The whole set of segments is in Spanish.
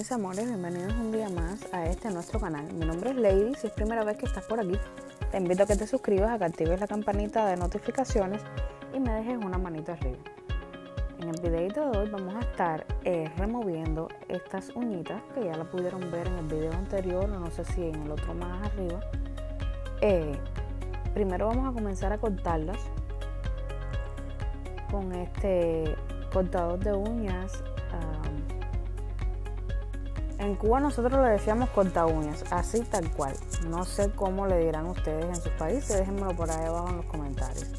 mis amores, bienvenidos un día más a nuestro canal. Mi nombre es Lady. Si es primera vez que estás por aquí, te invito a que te suscribas, a que actives la campanita de notificaciones y me dejes una manito arriba. En el videito de hoy vamos a estar removiendo estas uñitas que ya la pudieron ver en el video anterior o no sé si en el otro más arriba. Primero vamos a comenzar a cortarlas con este cortador de uñas. En Cuba nosotros le decíamos corta uñas, así tal cual. No sé cómo le dirán ustedes en sus países, déjenmelo por ahí abajo en los comentarios.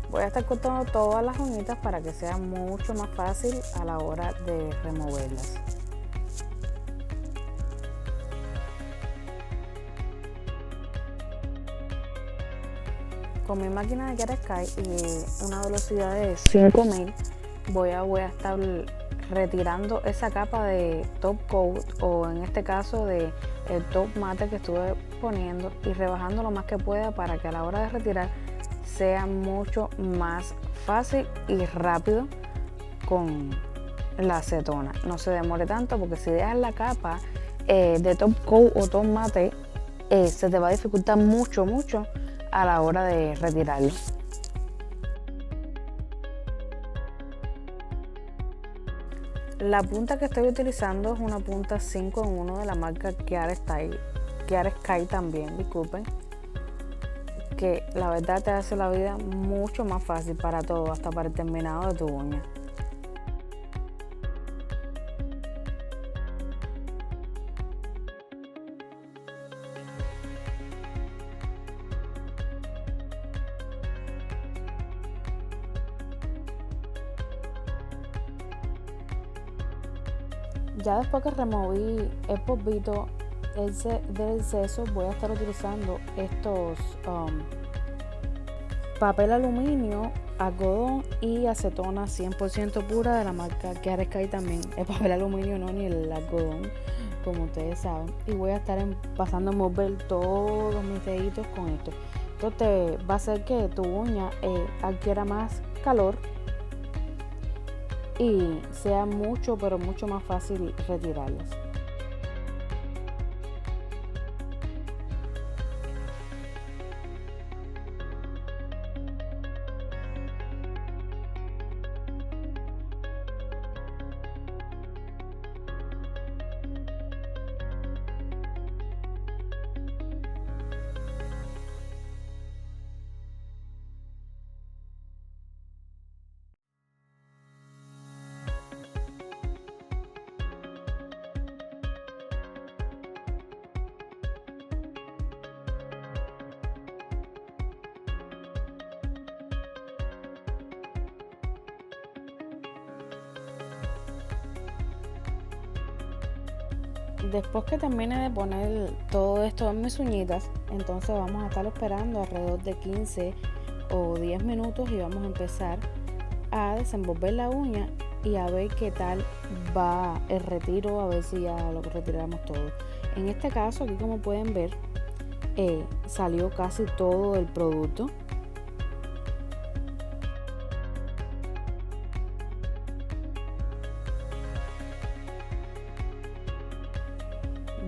Voy a estar cortando todas las uñitas para que sea mucho más fácil a la hora de removerlas. Con mi máquina de Chiaresky y una velocidad de 5000 voy a estar retirando esa capa de top coat, o en este caso de el top mate que estuve poniendo, y rebajando lo más que pueda para que a la hora de retirar sea mucho más fácil y rápido con la acetona. No se demore tanto, porque si dejas la capa de top coat o top mate, se te va a dificultar mucho a la hora de retirarlo. La punta que estoy utilizando es una punta 5 en 1 de la marca Chiaresky también, disculpen, que la verdad te hace la vida mucho más fácil para todo, hasta para el terminado de tu uña. Ya después que removí el polvito del seso, voy a estar utilizando estos papel aluminio, algodón y acetona 100% pura de la marca Chiaresky también. El papel aluminio no, ni el algodón, como ustedes saben. Y voy a estar pasando a mover todos mis deditos con esto. Esto te va a hacer que tu uña adquiera más calor y sea mucho más fácil retirarlas. Después que termine de poner todo esto en mis uñitas, entonces vamos a estar esperando alrededor de 15 o 10 minutos y vamos a empezar a desenvolver la uña y a ver qué tal va el retiro, a ver si ya lo retiramos todo. En este caso, aquí como pueden ver, salió casi todo el producto.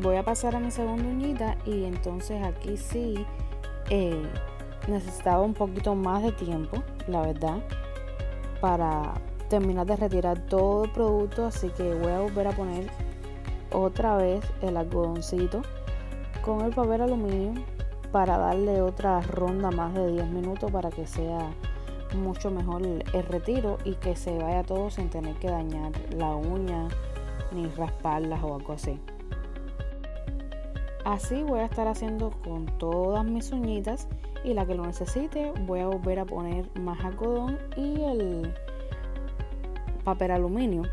Voy a pasar a mi segunda uñita y entonces aquí sí necesitaba un poquito más de tiempo, la verdad, para terminar de retirar todo el producto, así que voy a volver a poner otra vez el algodoncito con el papel aluminio para darle otra ronda más de 10 minutos para que sea mucho mejor el retiro y que se vaya todo sin tener que dañar la uña ni rasparlas o algo así. Así voy a estar haciendo con todas mis uñitas, y la que lo necesite voy a volver a poner más algodón y el papel aluminio.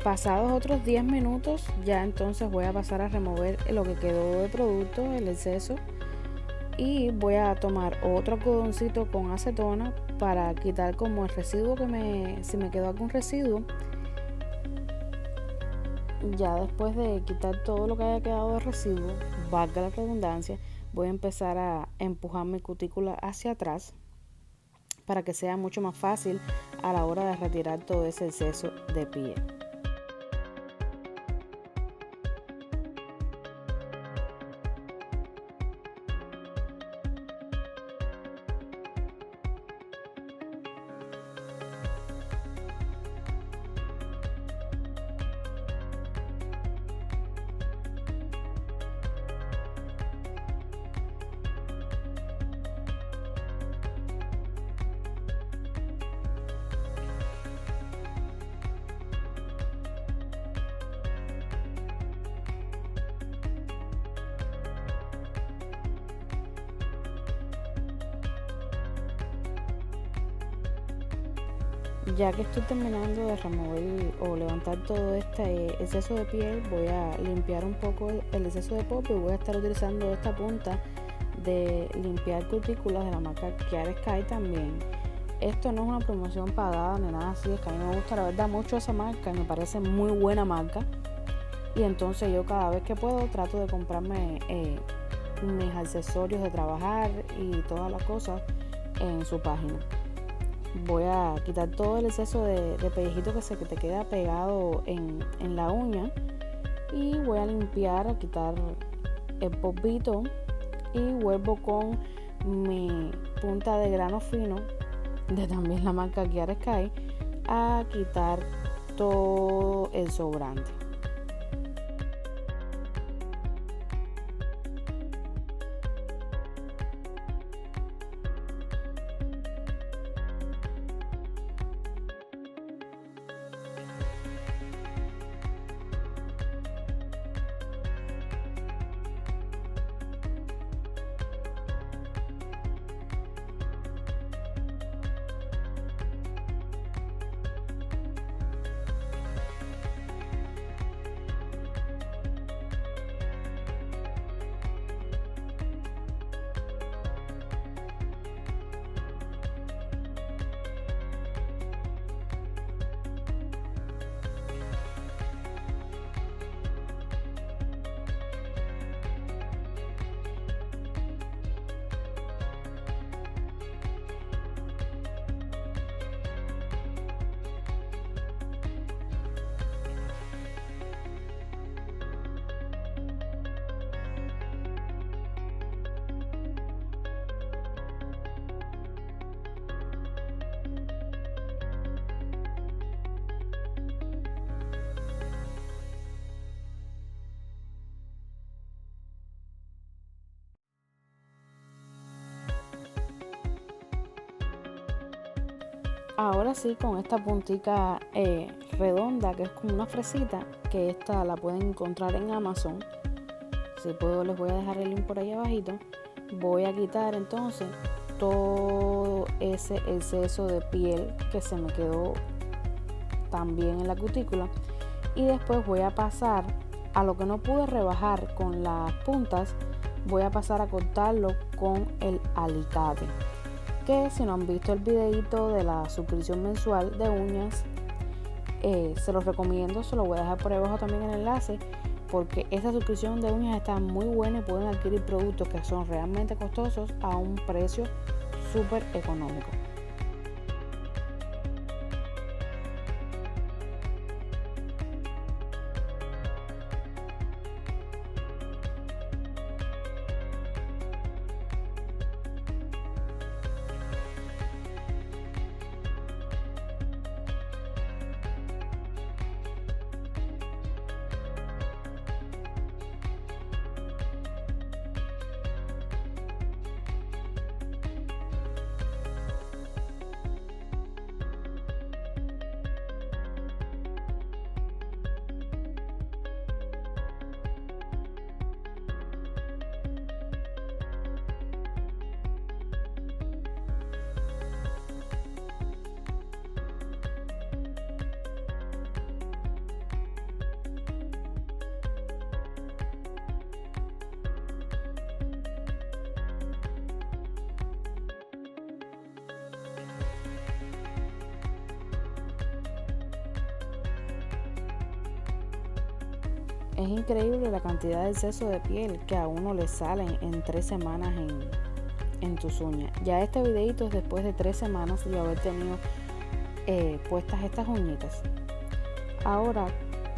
Pasados otros 10 minutos, ya entonces voy a pasar a remover lo que quedó de producto, el exceso, y voy a tomar otro algodoncito con acetona para quitar como el residuo si me quedó algún residuo. Ya después de quitar todo lo que haya quedado de residuo, valga la redundancia, voy a empezar a empujar mi cutícula hacia atrás para que sea mucho más fácil a la hora de retirar todo ese exceso de piel. Ya que estoy terminando de remover o levantar todo este exceso de piel, voy a limpiar un poco el exceso de polvo y voy a estar utilizando esta punta de limpiar cutículas de la marca Chiara Sky también. Esto no es una promoción pagada ni nada así, es que a mí me gusta la verdad mucho esa marca y me parece muy buena marca. Y entonces yo cada vez que puedo trato de comprarme mis accesorios de trabajar y todas las cosas en su página. Voy a quitar todo el exceso de pellejito que te queda pegado en la uña y voy a limpiar, a quitar el polvito y vuelvo con mi punta de grano fino de también la marca Chiara Sky a quitar todo el sobrante. Ahora sí, con esta puntica redonda que es como una fresita, que esta la pueden encontrar en Amazon. Si puedo les voy a dejar el link por ahí abajito. Voy a quitar entonces todo ese exceso de piel que se me quedó también en la cutícula y después voy a pasar a lo que no pude rebajar con las puntas, voy a pasar a cortarlo con el alicate, que si no han visto el videito de la suscripción mensual de uñas, se los recomiendo, se lo voy a dejar por ahí abajo también en el enlace, porque esta suscripción de uñas está muy buena y pueden adquirir productos que son realmente costosos a un precio súper económico. Es increíble la cantidad de exceso de piel que a uno le salen en 3 semanas en tus uñas. Ya este videito es después de 3 semanas de haber tenido puestas estas uñitas. Ahora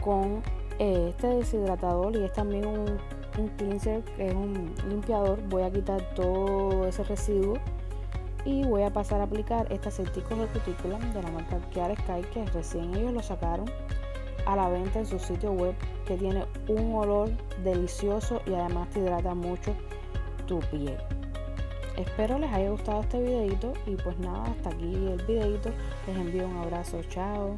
con este deshidratador, y es también un cleanser, que es un limpiador, voy a quitar todo ese residuo y voy a pasar a aplicar este aceitico de cutícula de la marca Care Sky, que recién ellos lo sacaron a la venta en su sitio web, que tiene un olor delicioso y además te hidrata mucho tu piel. Espero les haya gustado este videito y pues nada, hasta aquí el videito. Les envío un abrazo, chao.